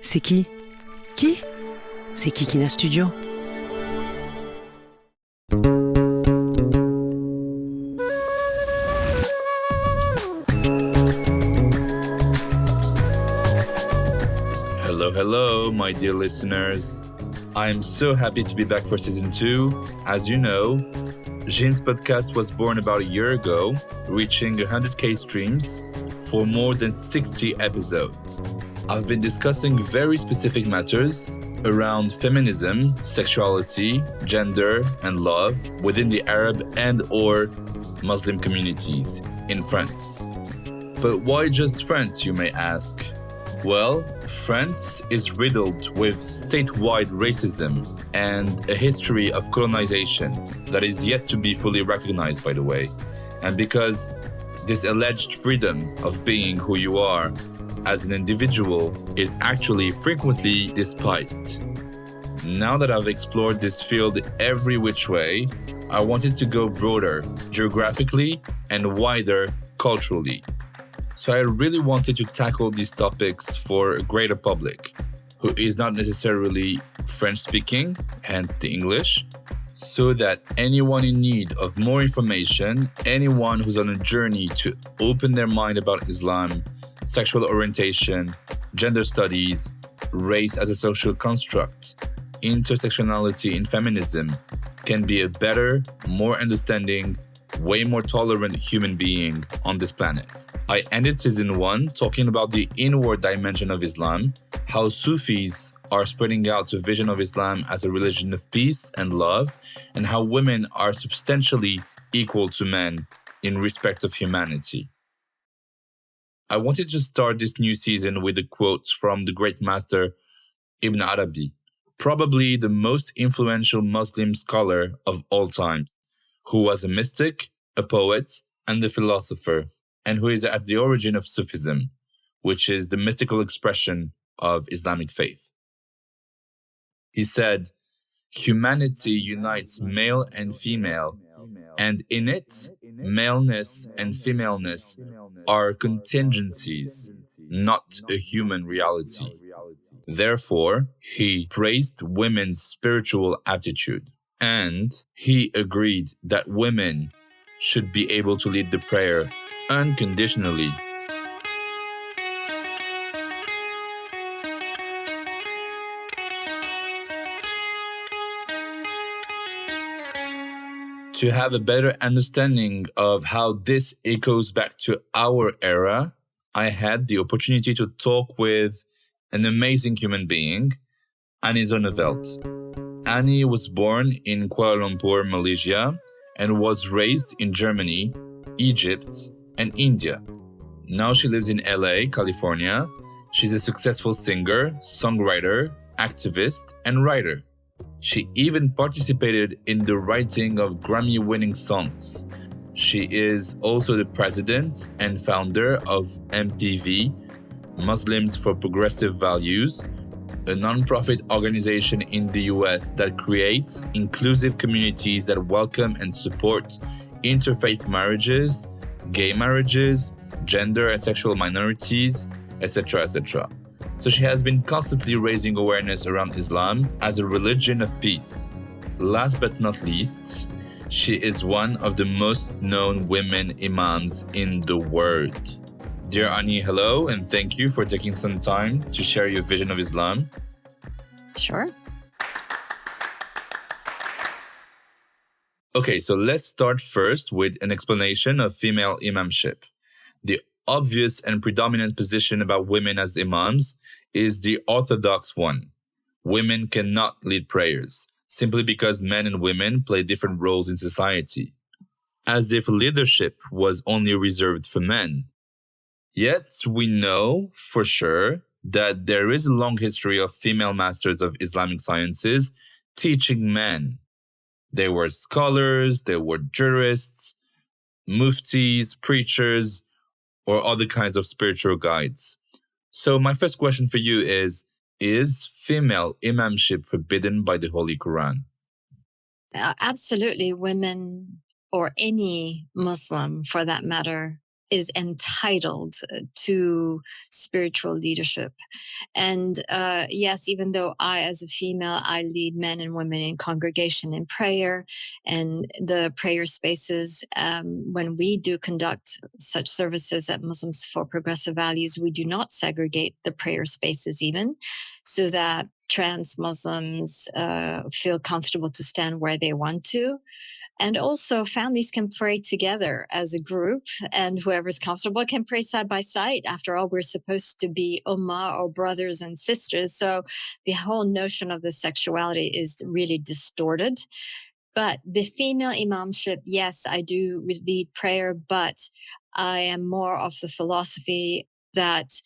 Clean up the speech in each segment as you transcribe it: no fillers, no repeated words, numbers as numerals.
C'est qui? Qui? C'est Kikina Studio. Hello, my dear listeners. I'm so happy to be back for season 2. As you know, JINS Podcast was born about a year ago, reaching 100k streams for more than 60 episodes. I've been discussing very specific matters around feminism, sexuality, gender, and love within the Arab and/or Muslim communities in France. But why just France, you may ask? Well, France is riddled with statewide racism and a history of colonization that is yet to be fully recognized, by the way. And because this alleged freedom of being who you are as an individual is actually frequently despised. Now that I've explored this field every which way, I wanted to go broader geographically and wider culturally. So I really wanted to tackle these topics for a greater public who is not necessarily French-speaking, hence the English, so that anyone in need of more information, anyone who's on a journey to open their mind about Islam, sexual orientation, gender studies, race as a social construct, intersectionality in feminism, can be a better, more understanding, way more tolerant human being on this planet. I ended season 1 talking about the inward dimension of Islam, how Sufis are spreading out a vision of Islam as a religion of peace and love, and how women are substantially equal to men in respect of humanity. I wanted to start this new season with a quote from the great master Ibn Arabi, probably the most influential Muslim scholar of all time, who was a mystic, a poet, and a philosopher, and who is at the origin of Sufism, which is the mystical expression of Islamic faith. He said, "Humanity unites male and female, and in it, maleness and femaleness are contingencies, not a human reality. Therefore, he praised women's spiritual aptitude, and he agreed that women should be able to lead the prayer unconditionally." To have a better understanding of how this echoes back to our era, I had the opportunity to talk with an amazing human being, Ani ZONNEVELD. Ani was born in Kuala Lumpur, Malaysia, and was raised in Germany, Egypt, and India. Now she lives in LA, California. She's a successful singer, songwriter, activist, and writer. She even participated in the writing of Grammy-winning songs. She is also the president and founder of MPV, Muslims for Progressive Values, a non-profit organization in the US that creates inclusive communities that welcome and support interfaith marriages, gay marriages, gender and sexual minorities, etc., etc. So she has been constantly raising awareness around Islam as a religion of peace. Last but not least, she is one of the most known women imams in the world. Dear Ani, hello, and thank you for taking some time to share your vision of Islam. Sure. Okay, so let's start first with an explanation of female imamship. The obvious and predominant position about women as imams is the orthodox one. Women cannot lead prayers, simply because men and women play different roles in society, as if leadership was only reserved for men. Yet we know for sure that there is a long history of female masters of Islamic sciences teaching men. They were scholars, they were jurists, muftis, preachers, or other kinds of spiritual guides. So my first question for you is female imamship forbidden by the Holy Quran? Absolutely. Women, or any Muslim for that matter, is entitled to spiritual leadership. And yes, even though I, as a female, I lead men and women in congregation in prayer and the prayer spaces. When we do conduct such services at Muslims for Progressive Values, we do not segregate the prayer spaces even, so that trans Muslims feel comfortable to stand where they want to. And also families can pray together as a group, and whoever's comfortable can pray side by side. After all, we're supposed to be ummah, or brothers and sisters. So the whole notion of the sexuality is really distorted. But the female imamship, yes, I do lead prayer, but I am more of the philosophy that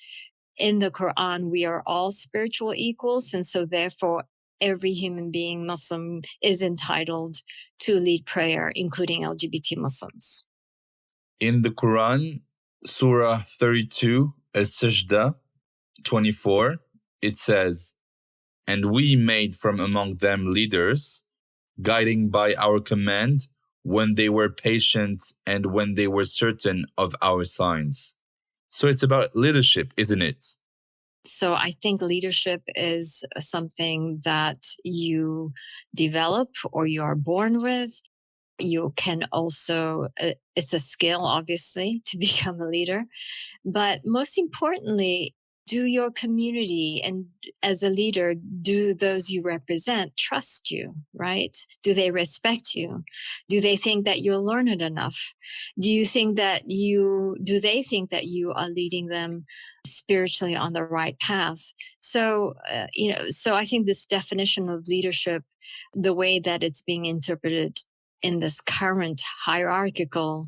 in the Quran, we are all spiritual equals. And so therefore, every human being, Muslim, is entitled to lead prayer, including LGBT Muslims. In the Quran, Surah 32, As-Sajda 24, it says, "And we made from among them leaders, guiding by our command when they were patient and when they were certain of our signs." So it's about leadership, isn't it? So I think leadership is something that you develop or you are born with. You can also, it's a skill, obviously, to become a leader. But most importantly, do your community and as a leader, do those you represent trust you, right? Do they respect you? Do they think that you're learned enough? Do they think that you are leading them spiritually on the right path? So, so I think this definition of leadership, the way that it's being interpreted in this current hierarchical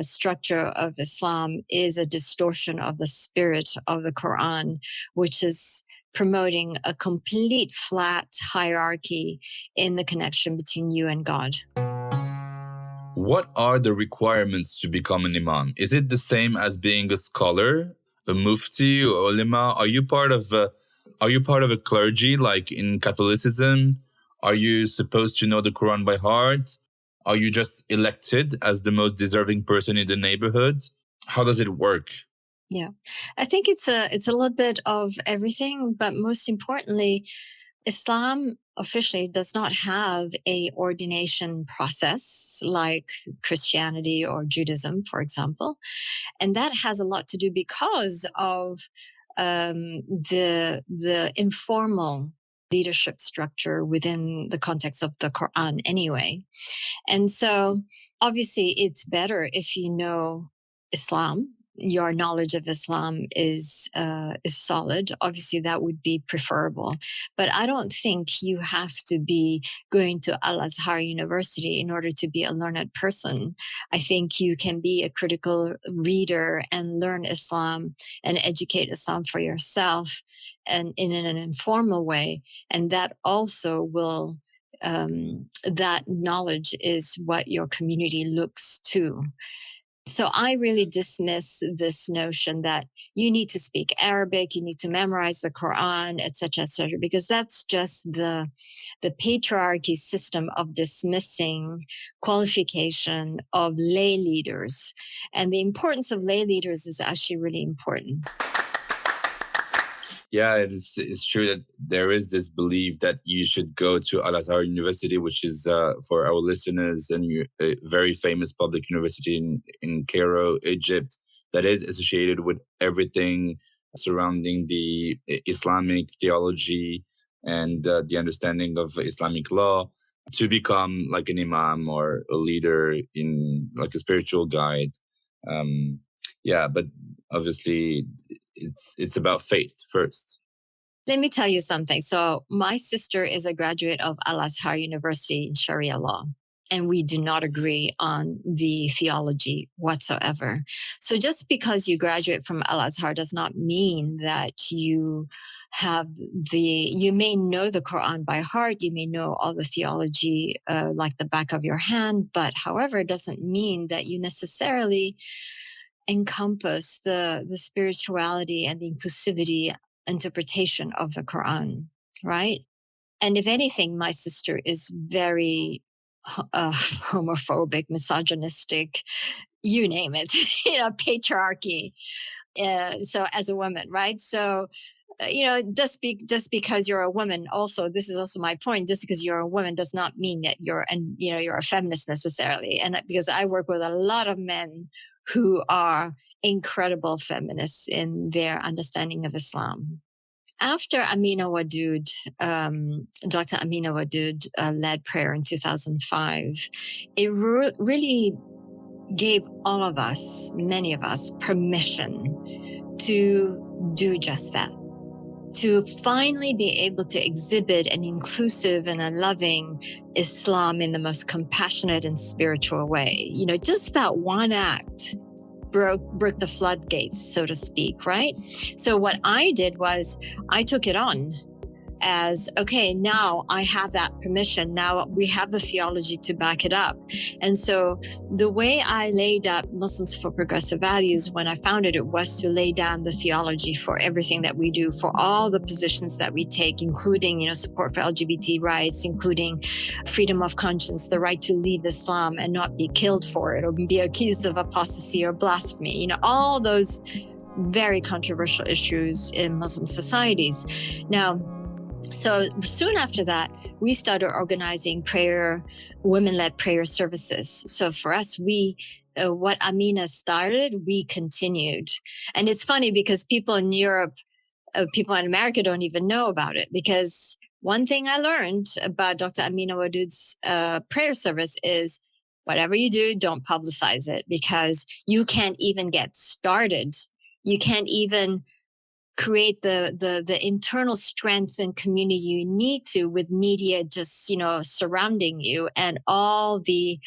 structure of Islam, is a distortion of the spirit of the Quran, which is promoting a complete flat hierarchy in the connection between you and God. What are the requirements to become an imam? Is it the same as being a scholar, a mufti, or ulama? Are you part of a clergy like in Catholicism? Are you supposed to know the Quran by heart? Are you just elected as the most deserving person in the neighborhood? How does it work? Yeah, I think it's a little bit of everything, but most importantly, Islam officially does not have a ordination process like Christianity or Judaism, for example. And that has a lot to do because of the informal leadership structure within the context of the Quran anyway. And so obviously it's better if you know Islam, your knowledge of Islam is solid. Obviously that would be preferable, but I don't think you have to be going to Al-Azhar University in order to be a learned person. I think you can be a critical reader and learn Islam and educate Islam for yourself and in an informal way. And that also will that knowledge is what your community looks to. So I really dismiss this notion that you need to speak Arabic, you need to memorize the Quran, etc., because that's just the patriarchy system of dismissing qualification of lay leaders. And the importance of lay leaders is actually really important. Yeah, it's true that there is this belief that you should go to Al-Azhar University, which is, for our listeners, a very famous public university in Cairo, Egypt, that is associated with everything surrounding the Islamic theology and the understanding of Islamic law, to become like an imam or a leader in like a spiritual guide. Yeah, but obviously it's about faith first. Let me tell you something. So my sister is a graduate of Al-Azhar University in Sharia law, and we do not agree on the theology whatsoever. So just because you graduate from Al-Azhar does not mean that you may know the Quran by heart, you may know all the theology like the back of your hand, but however, it doesn't mean that you necessarily encompass the spirituality and the inclusivity interpretation of the Quran, right? And if anything, my sister is very homophobic, misogynistic, you name it, patriarchy. So as a woman, right? So, just because you're a woman, also, this is also my point, just because you're a woman does not mean that you're a feminist necessarily. And because I work with a lot of men who are incredible feminists in their understanding of Islam. After Amina Wadud, Dr. Amina Wadud led prayer in 2005, it really gave all of us, many of us, permission to do just that, to finally be able to exhibit an inclusive and a loving Islam in the most compassionate and spiritual way. Just that one act broke the floodgates, so to speak, right? So what I did was I took it on as, okay, now I have that permission. Now we have the theology to back it up. And so the way I laid up Muslims for Progressive Values when I founded it was to lay down the theology for everything that we do, for all the positions that we take, including, support for LGBT rights, including freedom of conscience, the right to leave Islam and not be killed for it or be accused of apostasy or blasphemy, all those very controversial issues in Muslim societies. Now, so soon after that, we started organizing women-led prayer services. So for us, what Amina started, we continued. And it's funny because people in Europe, people in America don't even know about it. Because one thing I learned about Dr. Amina Wadud's prayer service is whatever you do, don't publicize it, because you can't even get started. You can't even create the internal strength and community you need to with media just, surrounding you and all the,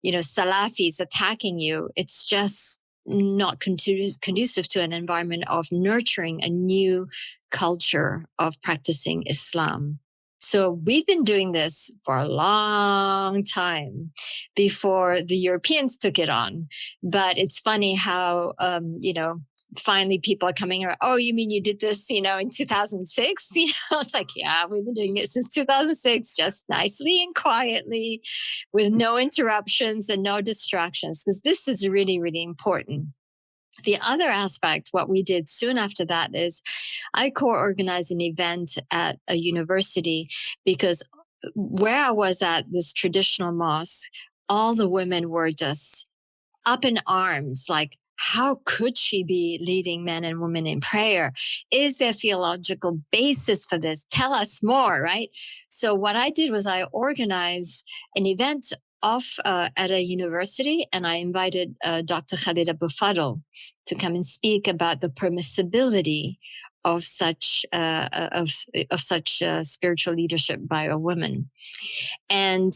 Salafis attacking you. It's just not conducive to an environment of nurturing a new culture of practicing Islam. So we've been doing this for a long time before the Europeans took it on. But it's funny how, finally people are coming around. Oh, you mean you did this, in 2006? It's like, yeah, we've been doing it since 2006, just nicely and quietly with no interruptions and no distractions, because this is really, really important. The other aspect, what we did soon after that is I co-organized an event at a university, because where I was at this traditional mosque, all the women were just up in arms, like, how could she be leading men and women in prayer? Is there theological basis for this? Tell us more, right? So what I did was I organized an event at a university, and I invited Dr. Khalid Abu Fadl to come and speak about the permissibility of such spiritual leadership by a woman. And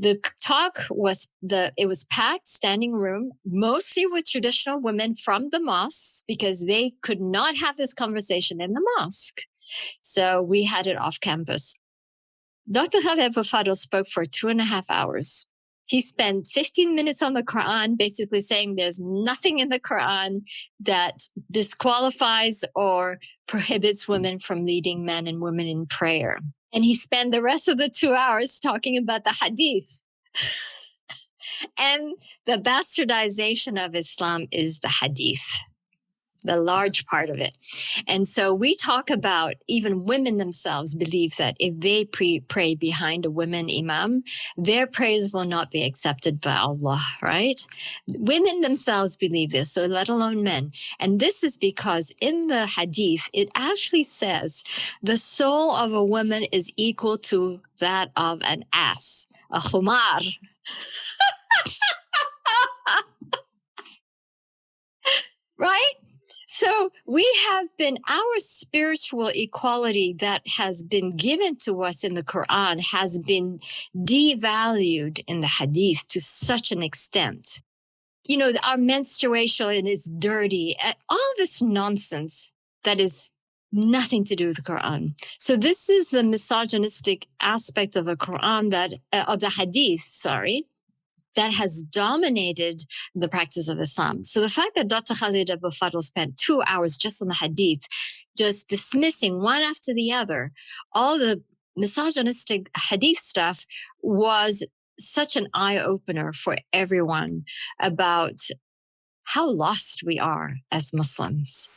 the talk was it was packed, standing room, mostly with traditional women from the mosque, because they could not have this conversation in the mosque. So we had it off campus. Dr. Khalid Abu Fadl spoke for 2.5 hours. He spent 15 minutes on the Quran, basically saying there's nothing in the Quran that disqualifies or prohibits women from leading men and women in prayer. And he spent the rest of the 2 hours talking about the hadith. And the bastardization of Islam is the hadith, the large part of it. And so we talk about, even women themselves believe that if they pray behind a women imam, their prayers will not be accepted by Allah, right? Women themselves believe this, so let alone men. And this is because in the hadith, it actually says the soul of a woman is equal to that of an ass, a khumar. Right? So we have been, our spiritual equality that has been given to us in the Quran has been devalued in the hadith to such an extent. Our menstruation is dirty, all this nonsense that is nothing to do with the Quran. So this is the misogynistic aspect of the Quran of the hadith, that has dominated the practice of Islam. So the fact that Dr. Khalid Abu Fadl spent 2 hours just on the hadith, just dismissing one after the other, all the misogynistic hadith stuff, was such an eye-opener for everyone about how lost we are as Muslims.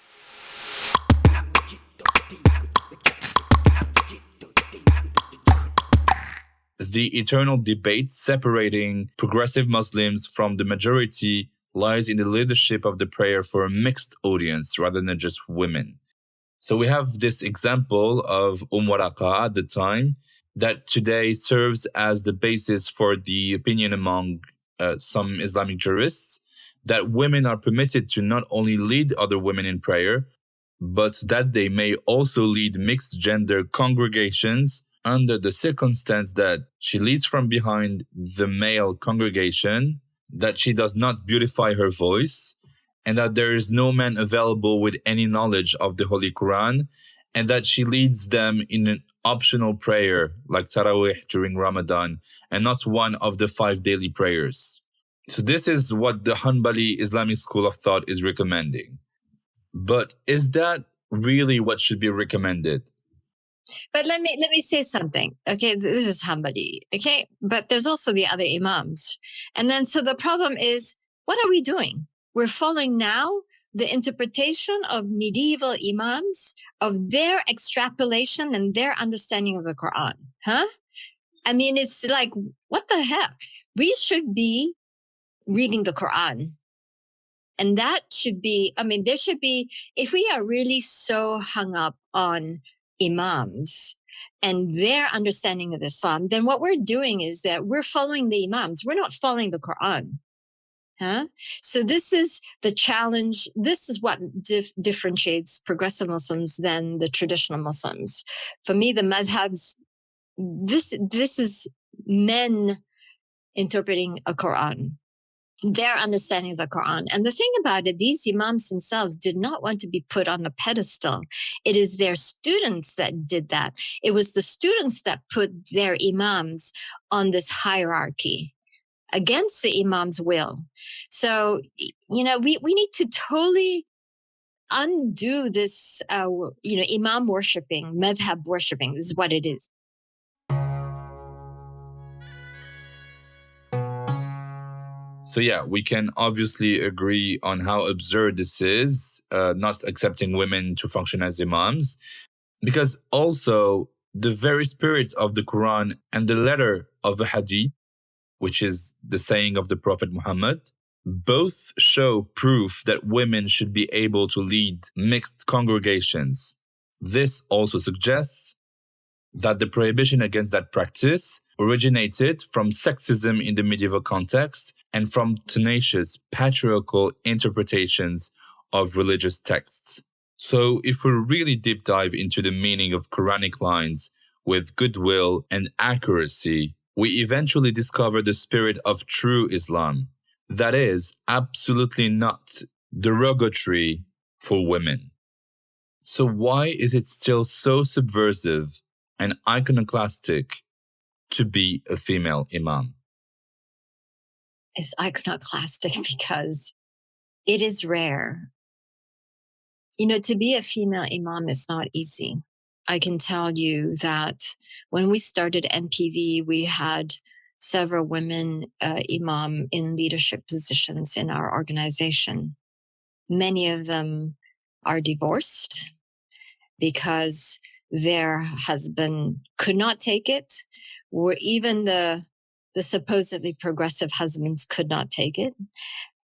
The eternal debate separating progressive Muslims from the majority lies in the leadership of the prayer for a mixed audience rather than just women. So we have this example of Waraka at the time that today serves as the basis for the opinion among some Islamic jurists that women are permitted to not only lead other women in prayer, but that they may also lead mixed gender congregations under the circumstance that she leads from behind the male congregation, that she does not beautify her voice, and that there is no man available with any knowledge of the Holy Quran, and that she leads them in an optional prayer like Tarawih during Ramadan, and not one of the 5 daily prayers. So this is what the Hanbali Islamic school of thought is recommending. But is that really what should be recommended? But let me say something. Okay, this is Hanbali. Okay, but there's also the other imams. And then so the problem is, what are we doing? We're following now the interpretation of medieval imams, of their extrapolation and their understanding of the Quran. Huh? I mean, it's like, what the heck? We should be reading the Quran. And that should be, I mean, there should be, if we are really so hung up on imams and their understanding of Islam, then what we're doing is that we're following the imams. We're not following the Quran. Huh? So this is the challenge. This is what differentiates progressive Muslims than the traditional Muslims. For me, the madhabs, this is men interpreting a Quran, their understanding of the Quran. And the thing about it, these imams themselves did not want to be put on a pedestal. It is their students that did that. It was the students that put their imams on this hierarchy against the imam's will. So, you know, we need to totally undo this, imam worshipping, madhab worshipping. This is what it is. So yeah, we can obviously agree on how absurd this is, not accepting women to function as imams, because also the very spirit of the Quran and the letter of the Hadith, which is the saying of the Prophet Muhammad, both show proof that women should be able to lead mixed congregations. This also suggests that the prohibition against that practice originated from sexism in the medieval context and from tenacious patriarchal interpretations of religious texts. So if we really deep dive into the meaning of Quranic lines with goodwill and accuracy, we eventually discover the spirit of true Islam that is absolutely not derogatory for women. So why is it still so subversive and iconoclastic to be a female imam? It's iconoclastic because it is rare. You know, to be a female imam is not easy. I can tell you that when we started MPV, we had several women imam in leadership positions in our organization. Many of them are divorced because their husband could not take it, or even the supposedly progressive husbands could not take it.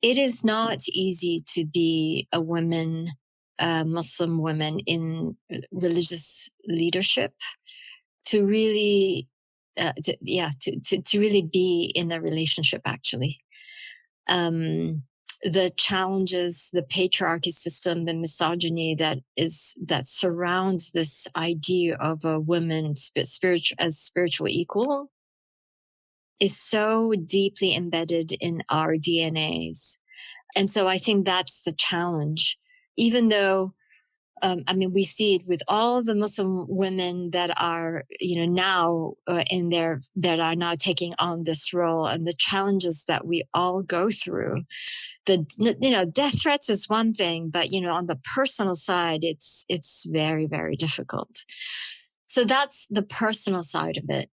It is not easy to be a woman, Muslim woman in religious leadership, to really, to really be in a relationship. Actually, the challenges, the patriarchy system, the misogyny that surrounds this idea of a woman as spiritual equal is so deeply embedded in our DNAs. And so I think that's the challenge. Even though, we see it with all the Muslim women that are, now that are now taking on this role, and the challenges that we all go through. Death threats is one thing, but, on the personal side, it's very, very difficult. So that's the personal side of it.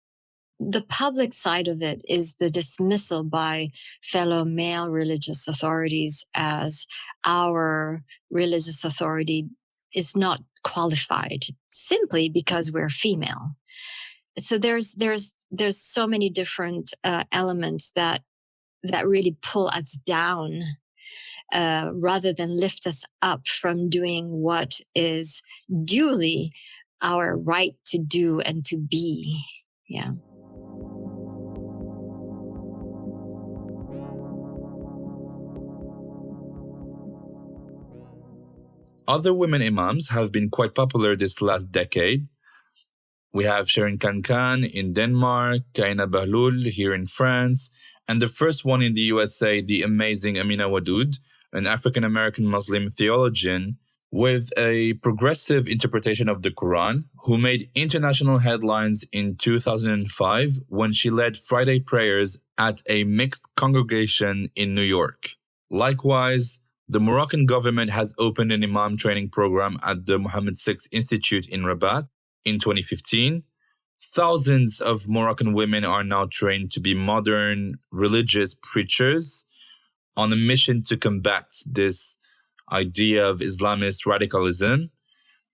The public side of it is the dismissal by fellow male religious authorities as our religious authority is not qualified simply because we're female. So there's so many different elements that really pull us down rather than lift us up from doing what is duly our right to do and to be. Yeah. Other women imams have been quite popular this last decade. We have Sharon Kankan in Denmark, Kaina Bahlul here in France, and the first one in the USA, the amazing Amina Wadud, an African-American Muslim theologian with a progressive interpretation of the Quran, who made international headlines in 2005 when she led Friday prayers at a mixed congregation in New York. Likewise, the Moroccan government has opened an imam training program at the Mohammed VI Institute in Rabat in 2015. Thousands of Moroccan women are now trained to be modern religious preachers on a mission to combat this idea of Islamist radicalism.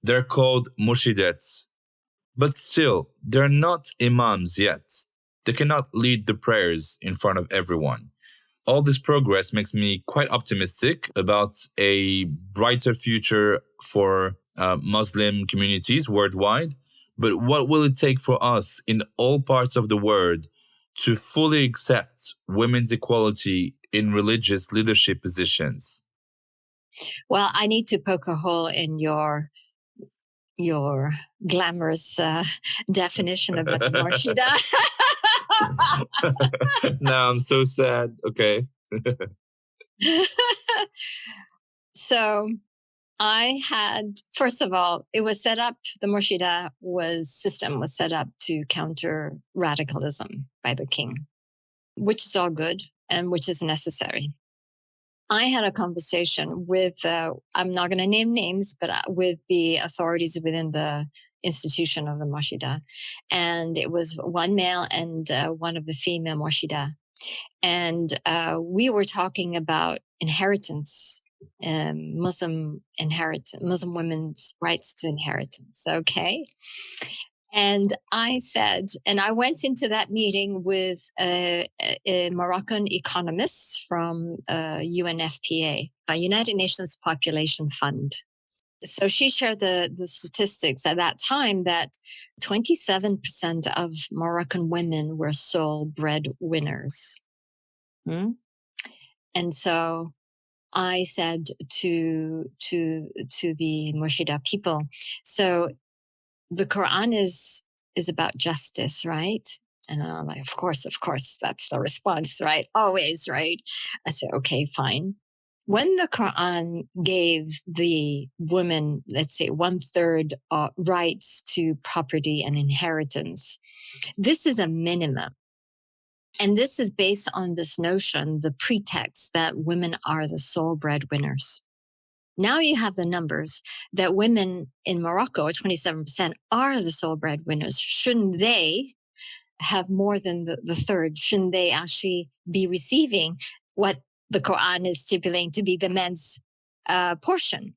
They're called murshidats. But still, they're not imams yet. They cannot lead the prayers in front of everyone. All this progress makes me quite optimistic about a brighter future for Muslim communities worldwide. But what will it take for us in all parts of the world to fully accept women's equality in religious leadership positions? Well, I need to poke a hole in your glamorous definition of a Morshida. No, I'm so sad. Okay. So first of all, it was set up, the Morshida system was set up to counter radicalism by the king, which is all good and which is necessary. I had a conversation with, I'm not going to name names, but with the authorities within the institution of the Morshida. And it was one male and one of the female Morshida. And we were talking about inheritance, Muslim women's rights to inheritance. Okay. And I said, and I went into that meeting with a Moroccan economist from UNFPA, a United Nations Population Fund. So she shared the statistics at that time that 27% of Moroccan women were sole breadwinners. And so I said to the Murshida people, so the Quran is about justice, right? And I'm like, of course, that's the response, right? Always, right? I said, okay, fine. When the Quran gave the women, let's say 1/3 rights to property and inheritance, this is a minimum. And this is based on this notion, the pretext that women are the sole breadwinners. Now you have the numbers that women in Morocco, 27%, are the sole breadwinners. Shouldn't they have more than the third? Shouldn't they actually be receiving what the Quran is stipulating to be the men's portion?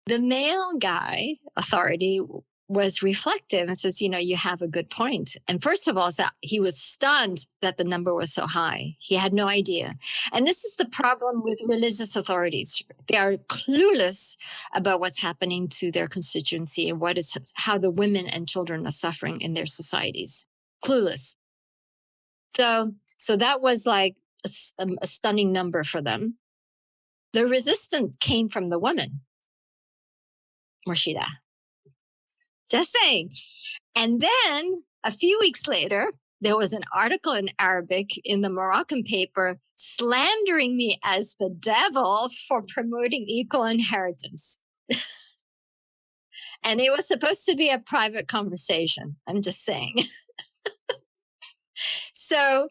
The male guy authority was reflective and says, you have a good point. And first of all, he was stunned that the number was so high. He had no idea. And this is the problem with religious authorities. They are clueless about what's happening to their constituency and how the women and children are suffering in their societies. Clueless. So that was like a stunning number for them. The resistance came from the woman, Murshida. Just saying. And then a few weeks later, there was an article in Arabic in the Moroccan paper slandering me as the devil for promoting equal inheritance. And it was supposed to be a private conversation. I'm just saying. So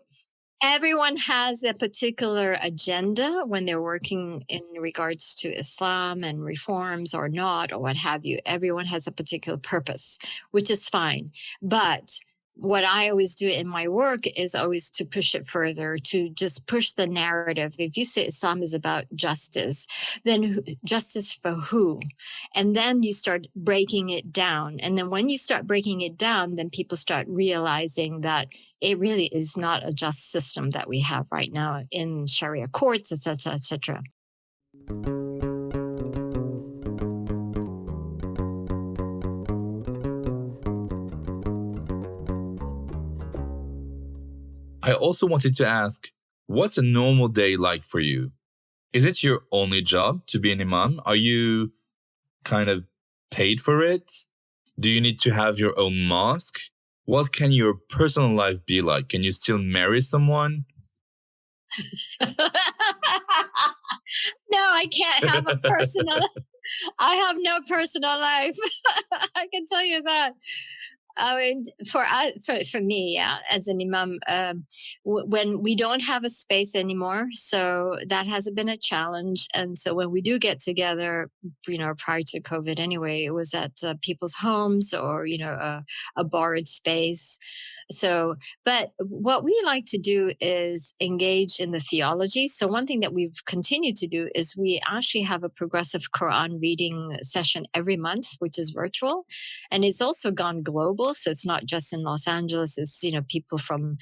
everyone has a particular agenda when they're working in regards to Islam and reforms or not, or what have you. Everyone has a particular purpose, which is fine. But what I always do in my work is always to push it further, to just push the narrative. If you say Islam is about justice, then justice for who? And then you start breaking it down. And then when you start breaking it down, then people start realizing that it really is not a just system that we have right now in Sharia courts, etc., etc. I also wanted to ask, what's a normal day like for you? Is it your only job to be an imam? Are you kind of paid for it? Do you need to have your own mosque? What can your personal life be like? Can you still marry someone? No, I can't have a personal. I have no personal life. I can tell you that. I mean, for me, yeah, as an imam, when we don't have a space anymore, so that has been a challenge. And so when we do get together, prior to COVID anyway, it was at people's homes or, a borrowed space. So, but what we like to do is engage in the theology. So one thing that we've continued to do is we actually have a progressive Quran reading session every month, which is virtual. And it's also gone global. So it's not just in Los Angeles. It's, people from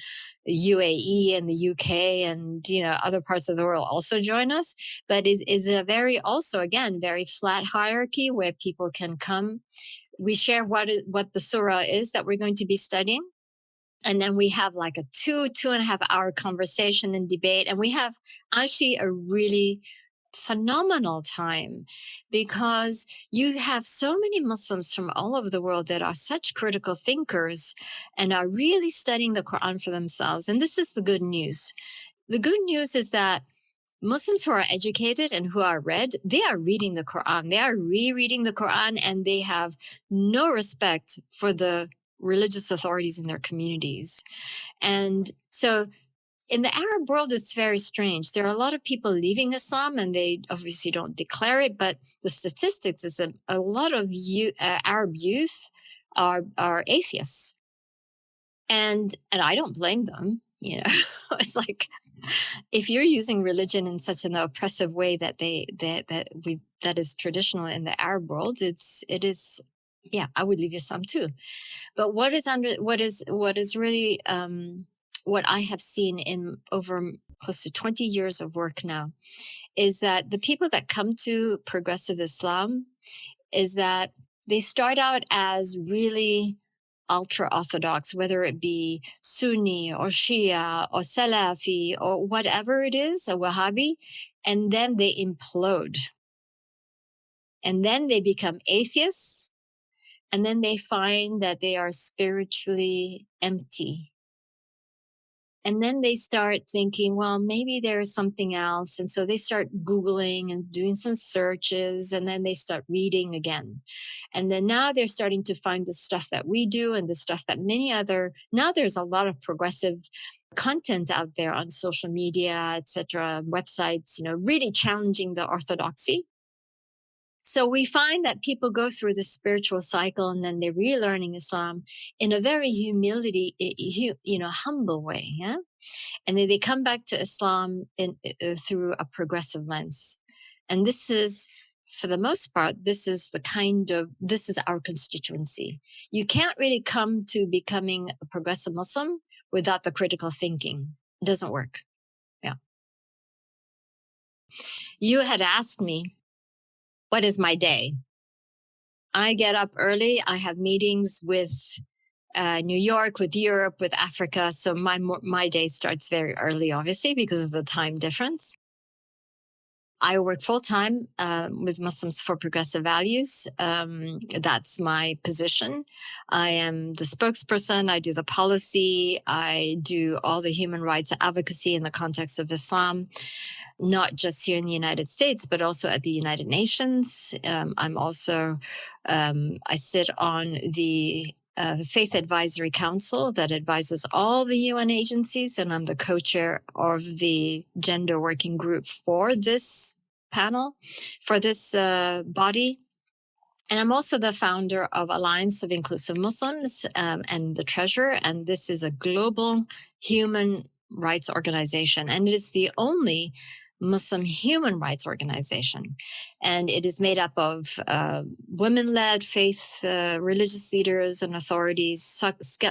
UAE and the UK and, other parts of the world also join us. But it is a very, also, again, very flat hierarchy where people can come. We share what the surah is that we're going to be studying. And then we have like a 2.5 hour conversation and debate. And we have actually a really phenomenal time because you have so many Muslims from all over the world that are such critical thinkers and are really studying the Quran for themselves. And this is the good news. The good news is that Muslims who are educated and who are read, they are reading the Quran. They are rereading the Quran and they have no respect for the religious authorities in their communities. And so in the Arab world, it's very strange. There are a lot of people leaving Islam and they obviously don't declare it, but the statistics is a lot of Arab youth are atheists. And I don't blame them. It's like, if you're using religion in such an oppressive way that is traditional in the Arab world, it is, I would leave Islam too. But what is really what I have seen in over close to 20 years of work now is that the people that come to progressive Islam is that they start out as really ultra-Orthodox, whether it be Sunni or Shia or Salafi or whatever it is, a Wahhabi, and then they implode. And then they become atheists, and then they find that they are spiritually empty. And then they start thinking, well, maybe there is something else. And so they start Googling and doing some searches, and then they start reading again. And then now they're starting to find the stuff that we do and the stuff that now there's a lot of progressive content out there on social media, etc., websites, really challenging the orthodoxy. So we find that people go through the spiritual cycle and then they're relearning Islam in a very humble way. Yeah. And then they come back to Islam through a progressive lens. And this is, for the most part, this is our constituency. You can't really come to becoming a progressive Muslim without the critical thinking. It doesn't work. Yeah. You had asked me, what is my day? I get up early. I have meetings with New York, with Europe, with Africa. So my day starts very early, obviously, because of the time difference. I work full-time with Muslims for Progressive Values. That's my position. I am the spokesperson. I do the policy. I do all the human rights advocacy in the context of Islam, not just here in the United States, but also at the United Nations. I'm also, I sit on the Faith Advisory Council that advises all the UN agencies, and I'm the co-chair of the gender working group for this panel, for this body. And I'm also the founder of Alliance of Inclusive Muslims and the treasurer. And this is a global human rights organization. And it is the only Muslim human rights organization. And it is made up of women-led faith, religious leaders and authorities,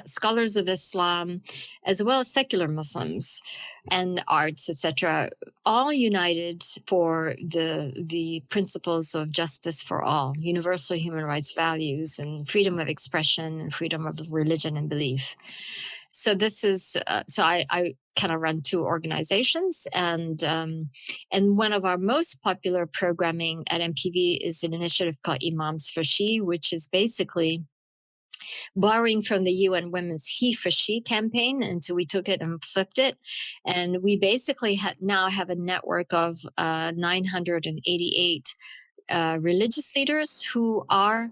scholars of Islam, as well as secular Muslims and arts, etc., all united for the principles of justice for all, universal human rights values, and freedom of expression and freedom of religion and belief. So this is so I kind of run two organizations, and one of our most popular programming at MPV is an initiative called Imams for She, which is basically borrowing from the UN Women's He for She campaign. And so we took it and flipped it. And we basically now have a network of 988 religious leaders who are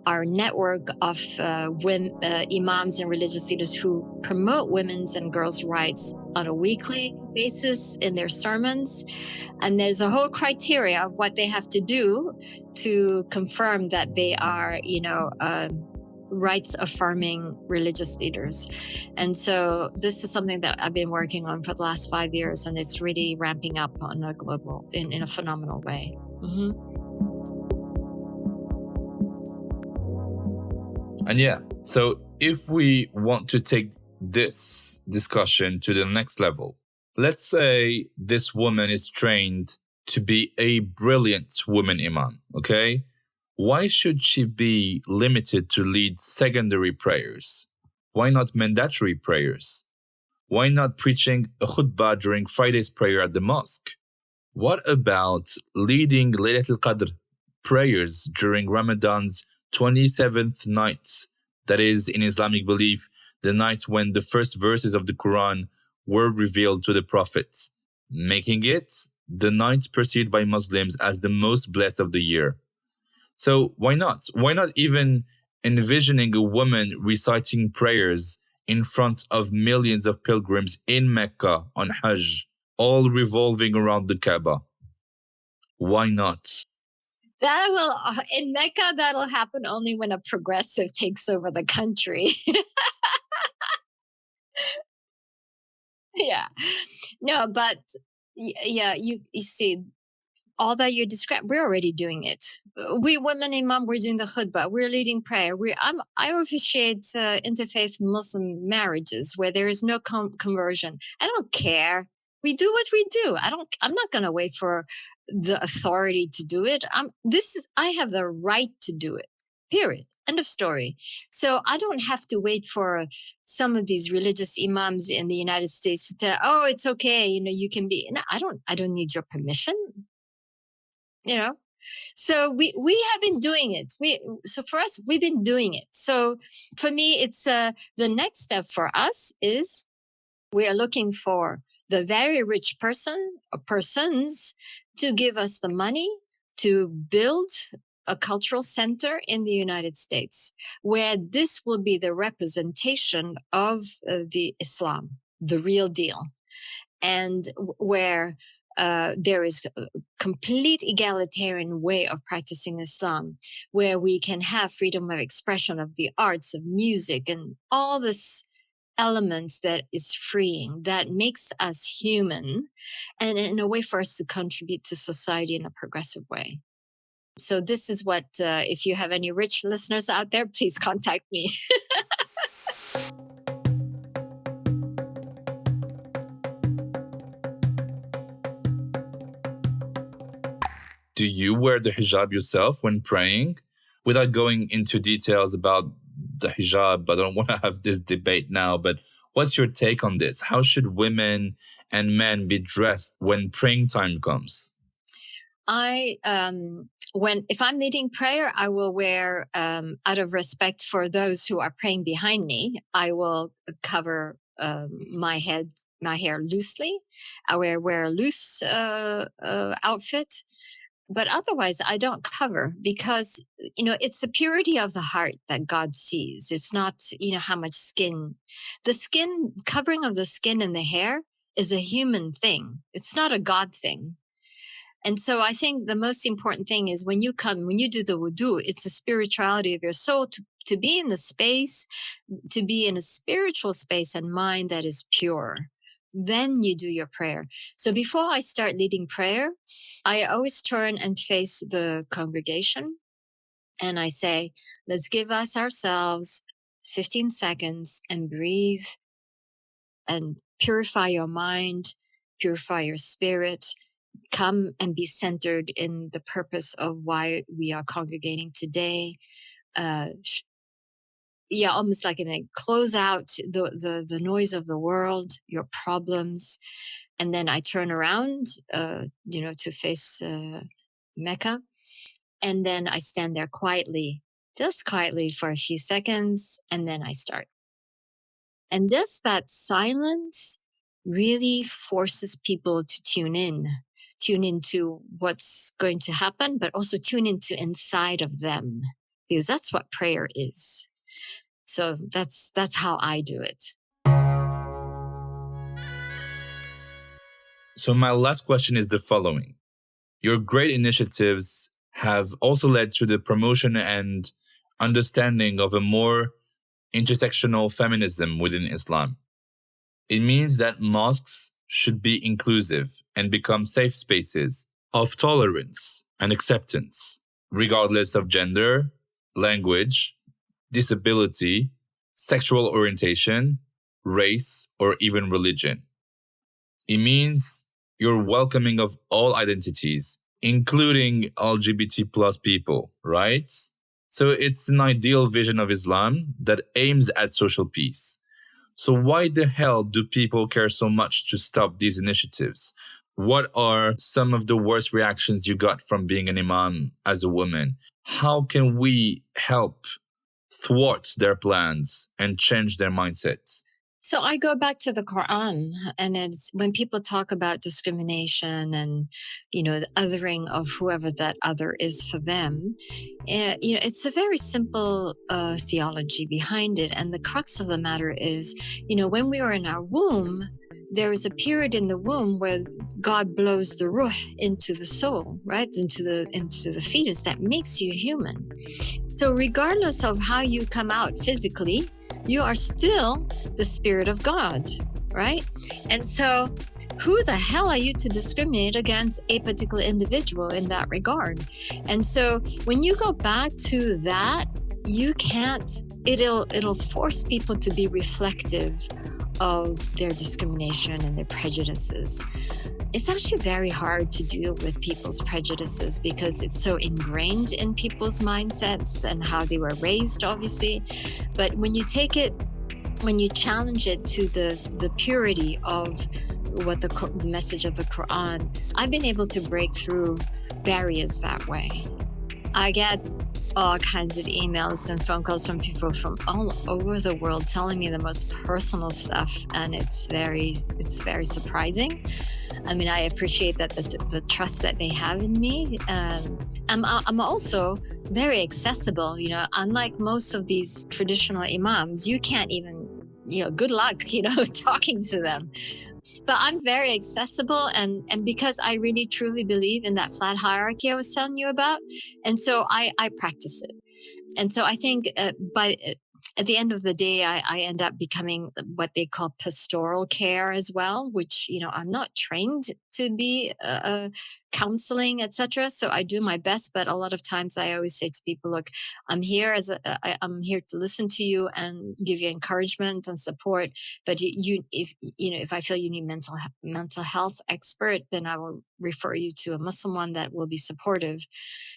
our network of imams and religious leaders who promote women's and girls' rights on a weekly basis in their sermons. And there's a whole criteria of what they have to do to confirm that they are, rights affirming religious leaders. And so this is something that I've been working on for the last 5 years, and it's really ramping up on a global, in a phenomenal way. Mm-hmm. And yeah, so if we want to take this discussion to the next level, let's say this woman is trained to be a brilliant woman imam, okay? Why should she be limited to lead secondary prayers? Why not mandatory prayers? Why not preaching a khutbah during Friday's prayer at the mosque? What about leading Laylatul Qadr prayers during Ramadan's 27th night? That is, in Islamic belief, the night when the first verses of the Quran were revealed to the Prophet, making it the night perceived by Muslims as the most blessed of the year. So why not? Why not even envisioning a woman reciting prayers in front of millions of pilgrims in Mecca on Hajj, all revolving around the Kaaba? Why not? That will, in Mecca, that'll happen only when a progressive takes over the country. Yeah. No, but yeah, you see, all that you described, we're already doing it. We women imam, we're doing the khutbah, we're leading prayer. I officiate interfaith Muslim marriages where there is no conversion. I don't care. We do what we do. I'm not going to wait for the authority to do it. I have the right to do it. Period. End of story. So I don't have to wait for some of these religious imams in the United States to tell, oh, it's okay. You can be. No, I don't need your permission. So we have been doing it. So for us, we've been doing it. So for me, it's the next step for us is we are looking for the very rich person or persons to give us the money to build a cultural center in the United States where this will be the representation of the Islam, the real deal, and where there is a complete egalitarian way of practicing Islam, where we can have freedom of expression of the arts, of music, and all this elements that is freeing, that makes us human, and in a way for us to contribute to society in a progressive way. So this is what, if you have any rich listeners out there, please contact me. Do you wear the hijab yourself when praying? Without going into details about the hijab, I don't want to have this debate now, but what's your take on this? How should women and men be dressed when praying time comes? If I'm leading prayer, I will wear, out of respect for those who are praying behind me, I will cover my hair loosely. I wear a loose outfit. But otherwise, I don't cover because, it's the purity of the heart that God sees. It's not, how much skin. The skin, covering of the skin and the hair is a human thing. It's not a God thing. And so I think the most important thing is when you do the wudu, it's the spirituality of your soul to be in the space, to be in a spiritual space and mind that is pure. Then you do your prayer. So before I start leading prayer, I always turn and face the congregation. And I say, let's give ourselves 15 seconds and breathe and purify your mind, purify your spirit, come and be centered in the purpose of why we are congregating today. Almost like close out the noise of the world, your problems. And then I turn around, to face Mecca. And then I stand there just quietly for a few seconds, and then I start. And just that silence really forces people to tune into what's going to happen, but also tune into inside of them, because that's what prayer is. So that's how I do it. So my last question is the following. Your great initiatives have also led to the promotion and understanding of a more intersectional feminism within Islam. It means that mosques should be inclusive and become safe spaces of tolerance and acceptance, regardless of gender, language, disability, sexual orientation, race, or even religion. It means you're welcoming of all identities, including LGBT plus people, right? So it's an ideal vision of Islam that aims at social peace. So why the hell do people care so much to stop these initiatives? What are some of the worst reactions you got from being an imam as a woman? How can we help thwart their plans and change their mindsets? So I go back to the Quran, and it's when people talk about discrimination and, the othering of whoever that other is for them, it's a very simple theology behind it. And the crux of the matter is, when we are in our womb, there is a period in the womb where God blows the ruh into the soul, right? Into the fetus that makes you human. So regardless of how you come out physically, you are still the spirit of God, right? And so who the hell are you to discriminate against a particular individual in that regard? And so when you go back to that, you can't, it'll force people to be reflective of their discrimination and their prejudices. It's actually very hard to deal with people's prejudices because it's so ingrained in people's mindsets and how they were raised, obviously. But when you challenge it to the purity of what the message of the Quran, I've been able to break through barriers that way. I get all kinds of emails and phone calls from people from all over the world telling me the most personal stuff, and it's very surprising. I mean, I appreciate that the trust that they have in me. I'm also very accessible. Unlike most of these traditional imams, you can't even, good luck, talking to them. But I'm very accessible, and because I really truly believe in that flat hierarchy I was telling you about, and so I practice it. And so I think at the end of the day, I end up becoming what they call pastoral care as well, which, I'm not trained to be counseling, etc. So I do my best, but a lot of times I always say to people, look, I'm here I'm here to listen to you and give you encouragement and support. But if I feel you need mental health expert, then I will refer you to a Muslim one that will be supportive.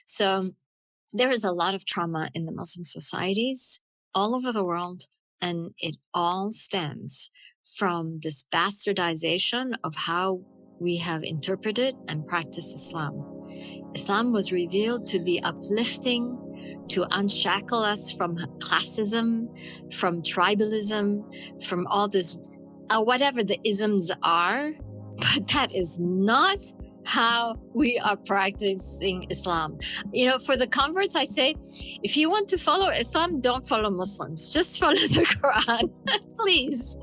So there is a lot of trauma in the Muslim societies all over the world, and it all stems from this bastardization of how we have interpreted and practiced Islam. Islam was revealed to be uplifting, to unshackle us from classism, from tribalism, from all this, whatever the isms are, but that is not how we are practicing Islam. For the converts, I say, if you want to follow Islam, don't follow Muslims. Just follow the Quran, please.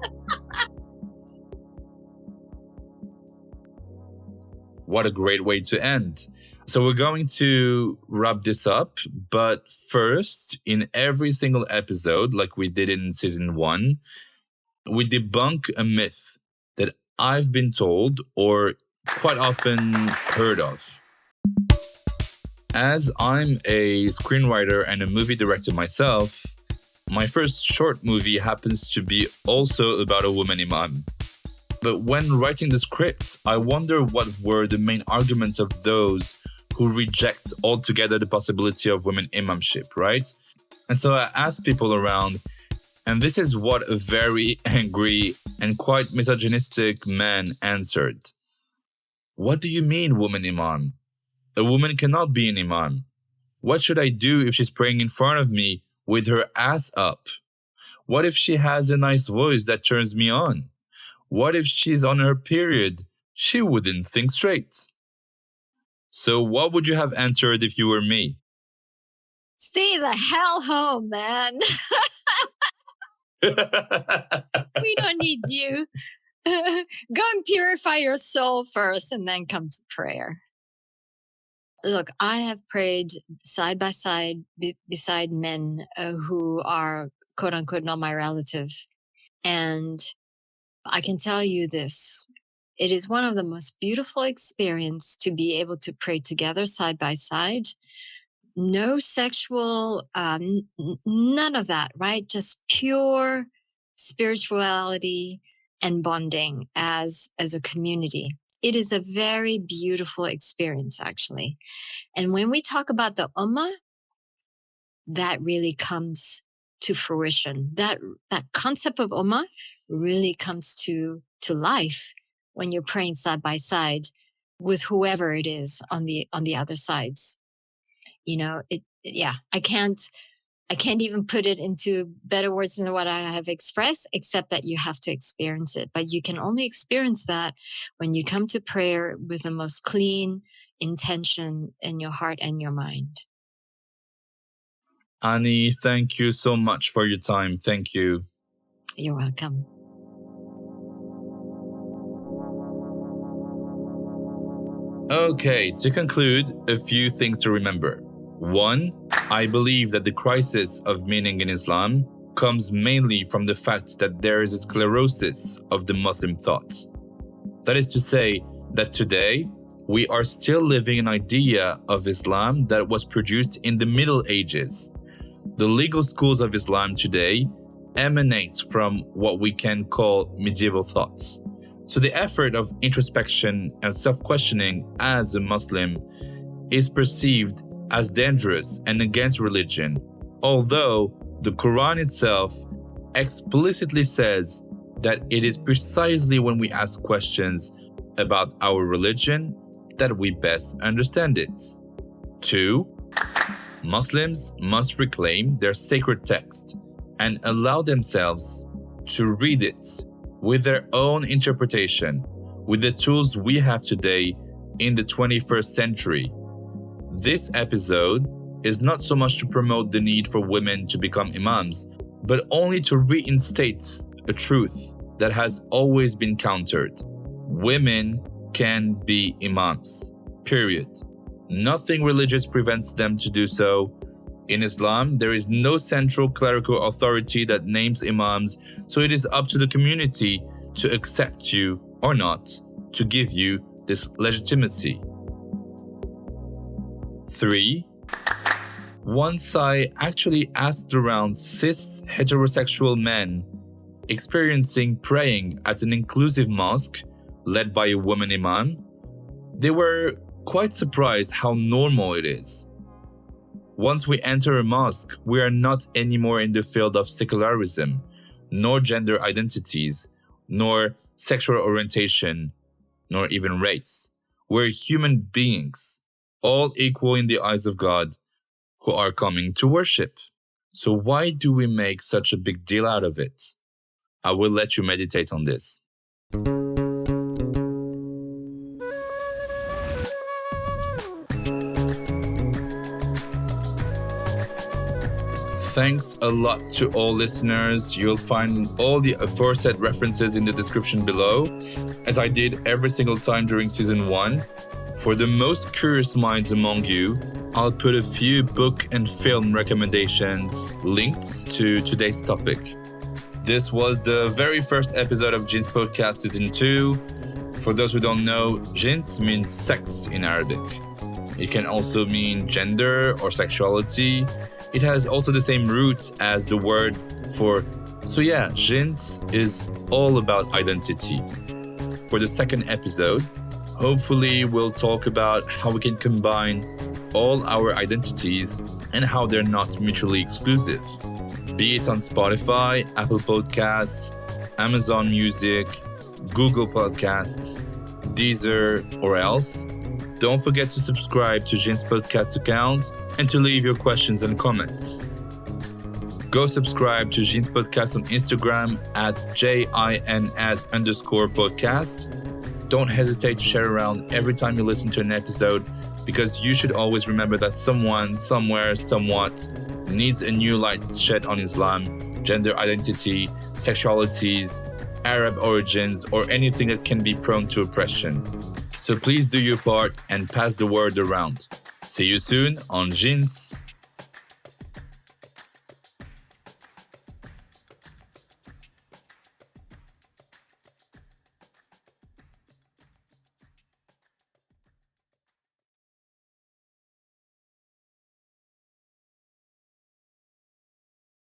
What a great way to end. So we're going to wrap this up. But first, in every single episode, like we did in season 1, we debunk a myth that I've been told or quite often heard of. As I'm a screenwriter and a movie director myself, my first short movie happens to be also about a woman imam. But when writing the script, I wonder what were the main arguments of those who reject altogether the possibility of women imamship, right? And so I asked people around, and this is what a very angry and quite misogynistic man answered. What do you mean, woman imam? A woman cannot be an imam. What should I do if she's praying in front of me with her ass up? What if she has a nice voice that turns me on? What if she's on her period? She wouldn't think straight. So what would you have answered if you were me? Stay the hell home, man. We don't need you. Go and purify your soul first and then come to prayer. Look, I have prayed side by side beside men who are quote unquote not my relative. And I can tell you this. It is one of the most beautiful experiences to be able to pray together side by side. No sexual, none of that, right? Just pure spirituality and bonding as a community. It is a very beautiful experience, actually. And when we talk about the ummah, that really comes to fruition. That concept of ummah really comes to life when you're praying side by side with whoever it is on the other sides. You know, I can't even put it into better words than what I have expressed, except that you have to experience it. But you can only experience that when you come to prayer with the most clean intention in your heart and your mind. Ani, thank you so much for your time. Thank you. You're welcome. Okay, to conclude, a few things to remember. 1, I believe that the crisis of meaning in Islam comes mainly from the fact that there is a sclerosis of the Muslim thought. That is to say that today, we are still living an idea of Islam that was produced in the Middle Ages. The legal schools of Islam today emanate from what we can call medieval thoughts. So the effort of introspection and self-questioning as a Muslim is perceived as dangerous and against religion, although the Quran itself explicitly says that it is precisely when we ask questions about our religion that we best understand it. 2, Muslims must reclaim their sacred text and allow themselves to read it with their own interpretation, with the tools we have today in the 21st century. This episode is not so much to promote the need for women to become imams, but only to reinstate a truth that has always been countered. Women can be imams, period. Nothing religious prevents them to do so. In Islam, there is no central clerical authority that names imams, so it is up to the community to accept you or not, to give you this legitimacy. 3, once I actually asked around cis heterosexual men experiencing praying at an inclusive mosque led by a woman imam, they were quite surprised how normal it is. Once we enter a mosque, we are not anymore in the field of secularism, nor gender identities, nor sexual orientation, nor even race. We're human beings, all equal in the eyes of God, who are coming to worship. So why do we make such a big deal out of it? I will let you meditate on this. Thanks a lot to all listeners. You'll find all the aforesaid references in the description below, as I did every single time during season 1. For the most curious minds among you, I'll put a few book and film recommendations linked to today's topic. This was the very first episode of JINS Podcast Season 2. For those who don't know, JINS means sex in Arabic. It can also mean gender or sexuality. It has also the same roots as the word for... So yeah, JINS is all about identity. For the second episode, hopefully we'll talk about how we can combine all our identities and how they're not mutually exclusive. Be it on Spotify, Apple Podcasts, Amazon Music, Google Podcasts, Deezer, or else. Don't forget to subscribe to JINS Podcast account and to leave your questions and comments. Go subscribe to JINS Podcast on Instagram at JINS_podcast. Don't hesitate to share around every time you listen to an episode, because you should always remember that someone, somewhere, somewhat needs a new light shed on Islam, gender identity, sexualities, Arab origins, or anything that can be prone to oppression. So please do your part and pass the word around. See you soon on JINS.